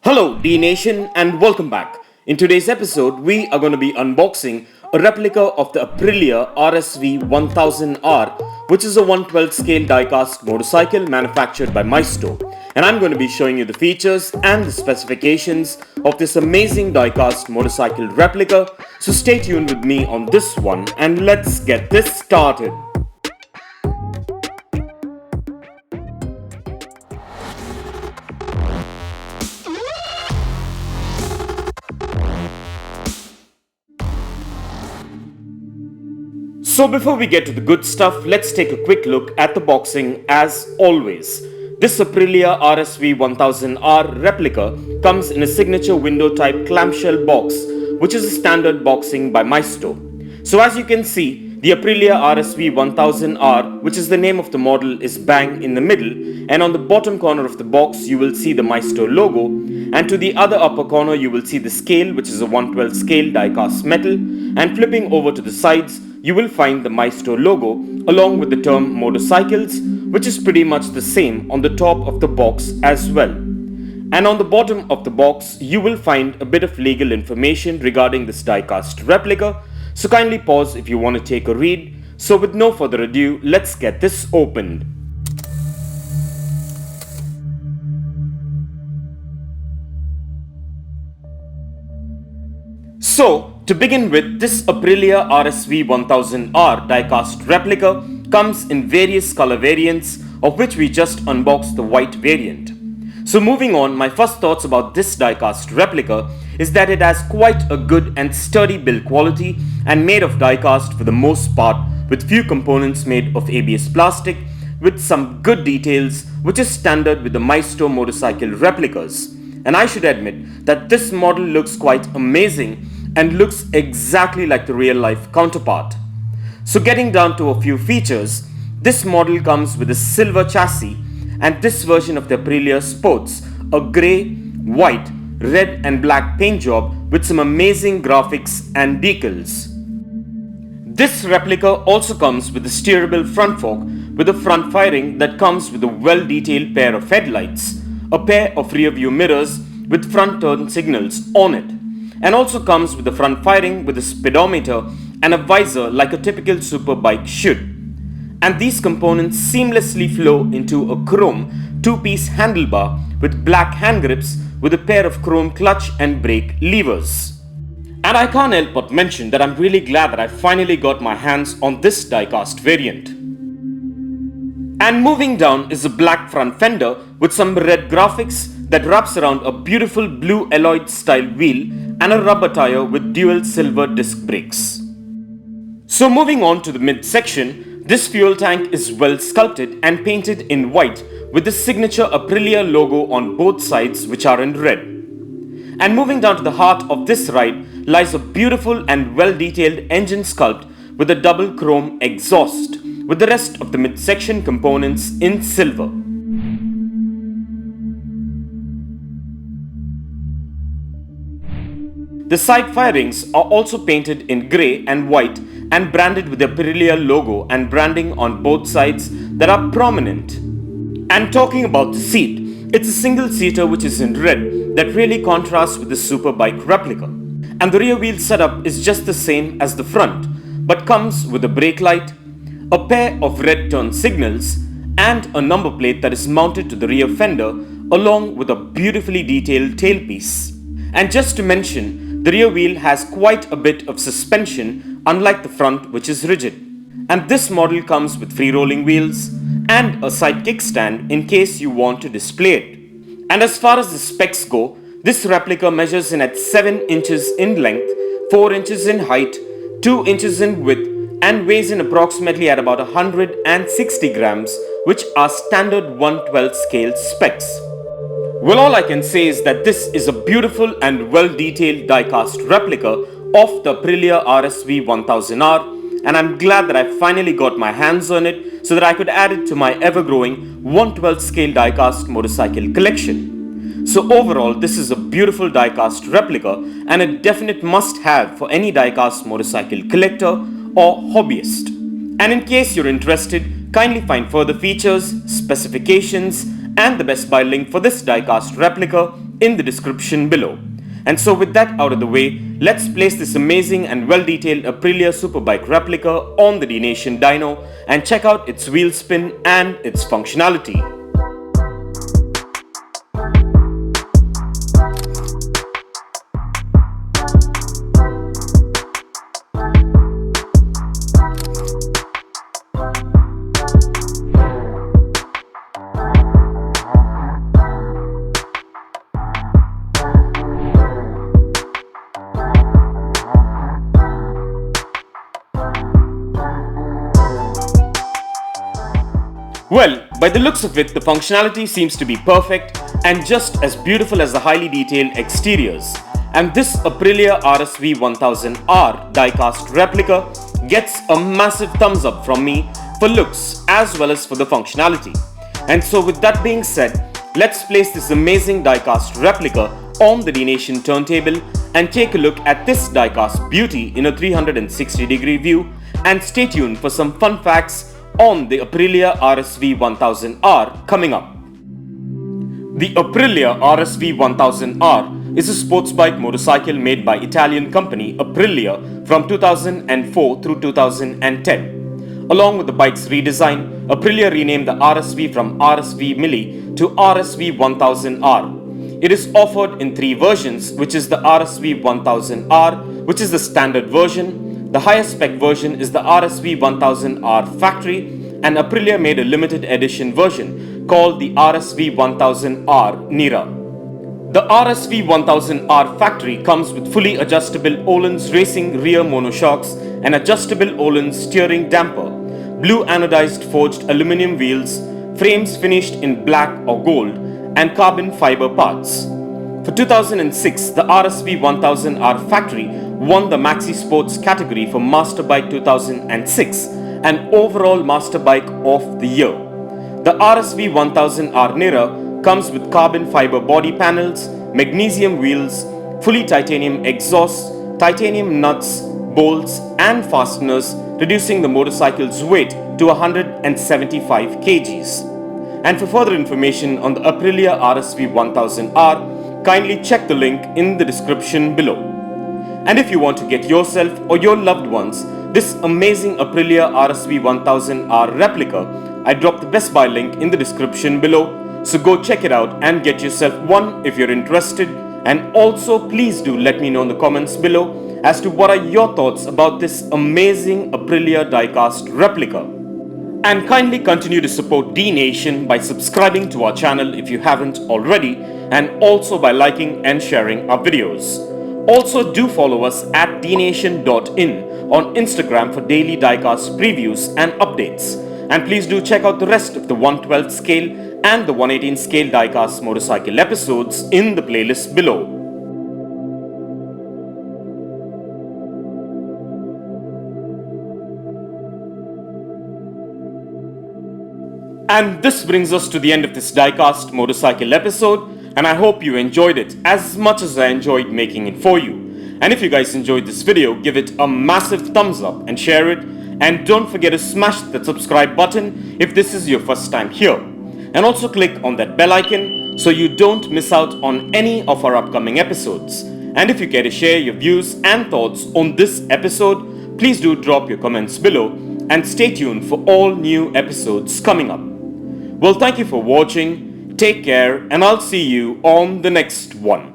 Hello Dnation and welcome back. In today's episode, we are going to be unboxing a replica of the Aprilia RSV 1000R, which is a 112 scale diecast motorcycle manufactured by Maisto. And I'm going to be showing you the features and the specifications of this amazing diecast motorcycle replica. So stay tuned with me on this one and let's get this started. So before we get to the good stuff, let's take a quick look at the boxing as always. This Aprilia RSV 1000R replica comes in a signature window type clamshell box, which is a standard boxing by Maisto. So as you can see, the Aprilia RSV 1000R, which is the name of the model, is bang in the middle, and on the bottom corner of the box you will see the Maisto logo, and to the other upper corner you will see the scale, which is a 112 scale diecast metal, and flipping over to the sides you will find the Maisto logo along with the term motorcycles, which is pretty much the same on the top of the box as well. And on the bottom of the box you will find a bit of legal information regarding this diecast replica, so kindly pause if you want to take a read. So with no further ado, let's get this opened. So, to begin with, this Aprilia RSV 1000R diecast replica comes in various color variants, of which we just unboxed the white variant. So moving on, my first thoughts about this diecast replica is that it has quite a good and sturdy build quality and made of diecast for the most part, with few components made of ABS plastic with some good details, which is standard with the Maisto motorcycle replicas. And I should admit that this model looks quite amazing and looks exactly like the real life counterpart. So getting down to a few features, this model comes with a silver chassis, and this version of the Aprilia sports a grey, white, red and black paint job with some amazing graphics and decals. This replica also comes with a steerable front fork with a front fairing that comes with a well detailed pair of headlights, a pair of rear view mirrors with front turn signals on it, and also comes with a front fairing with a speedometer and a visor like a typical superbike should. And these components seamlessly flow into a chrome two-piece handlebar with black hand grips with a pair of chrome clutch and brake levers. And I can't help but mention that I'm really glad that I finally got my hands on this diecast variant. And moving down is a black front fender with some red graphics that wraps around a beautiful blue alloyed style wheel and a rubber tire with dual silver disc brakes. So moving on to the midsection, this fuel tank is well sculpted and painted in white with the signature Aprilia logo on both sides, which are in red. And moving down to the heart of this ride lies a beautiful and well detailed engine sculpt with a double chrome exhaust, with the rest of the midsection components in silver. The side fairings are also painted in grey and white and branded with the Aprilia logo and branding on both sides that are prominent. And talking about the seat, it's a single seater which is in red that really contrasts with the superbike replica. And the rear wheel setup is just the same as the front, but comes with a brake light, a pair of red turn signals, and a number plate that is mounted to the rear fender along with a beautifully detailed tailpiece. And just to mention, the rear wheel has quite a bit of suspension, unlike the front, which is rigid. And this model comes with free rolling wheels and a side kickstand in case you want to display it. And as far as the specs go, this replica measures in at 7 inches in length, 4 inches in height, 2 inches in width, and weighs in approximately at about 160 grams, which are standard 112 scale specs. Well, all I can say is that this is a beautiful and well-detailed diecast replica of the Aprilia RSV 1000R, and I'm glad that I finally got my hands on it so that I could add it to my ever-growing 112 scale diecast motorcycle collection. So overall, this is a beautiful diecast replica and a definite must-have for any diecast motorcycle collector or hobbyist. And in case you're interested, kindly find further features, specifications, and the Best Buy link for this diecast replica in the description below. And so with that out of the way, let's place this amazing and well-detailed Aprilia superbike replica on the Dnation dyno and check out its wheel spin and its functionality. Well, by the looks of it, the functionality seems to be perfect and just as beautiful as the highly detailed exteriors. And this Aprilia RSV 1000R diecast replica gets a massive thumbs up from me for looks as well as for the functionality. And so with that being said, let's place this amazing diecast replica on the Dnation turntable and take a look at this diecast beauty in a 360-degree view, and stay tuned for some fun facts on the Aprilia RSV 1000R coming up. The Aprilia RSV 1000R is a sports bike motorcycle made by Italian company Aprilia from 2004 through 2010. Along with the bike's redesign, Aprilia renamed the RSV from RSV Mille to RSV 1000R. It is offered in three versions, which is the RSV 1000R, which is the standard version. The highest spec version is the RSV 1000R Factory, and Aprilia made a limited edition version called the RSV 1000R Nera. The RSV 1000R Factory comes with fully adjustable Öhlins racing rear monoshocks and adjustable Öhlins steering damper, blue anodized forged aluminum wheels, frames finished in black or gold, and carbon fiber parts. For 2006, the RSV 1000R Factory won the Maxi Sports category for Master Bike 2006 and overall Master Bike of the Year. The RSV 1000R Nera comes with carbon fiber body panels, magnesium wheels, fully titanium exhaust, titanium nuts, bolts and fasteners, reducing the motorcycle's weight to 175 kgs. And for further information on the Aprilia RSV 1000R, kindly check the link in the description below. And if you want to get yourself or your loved ones this amazing Aprilia RSV 1000R replica, I dropped the Best Buy link in the description below, so go check it out and get yourself one if you're interested. And also please do let me know in the comments below as to what are your thoughts about this amazing Aprilia diecast replica. And kindly continue to support Dnation by subscribing to our channel if you haven't already, and also by liking and sharing our videos. Also do follow us at dnation.in on Instagram for daily diecast previews and updates. And please do check out the rest of the 112 scale and the 118 scale diecast motorcycle episodes in the playlist below. And this brings us to the end of this diecast motorcycle episode, and I hope you enjoyed it as much as I enjoyed making it for you. And if you guys enjoyed this video, give it a massive thumbs up and share it, and don't forget to smash that subscribe button if this is your first time here, and also click on that bell icon so you don't miss out on any of our upcoming episodes. And if you care to share your views and thoughts on this episode, please do drop your comments below, and stay tuned for all new episodes coming up. Well, thank you for watching, take care, and I'll see you on the next one.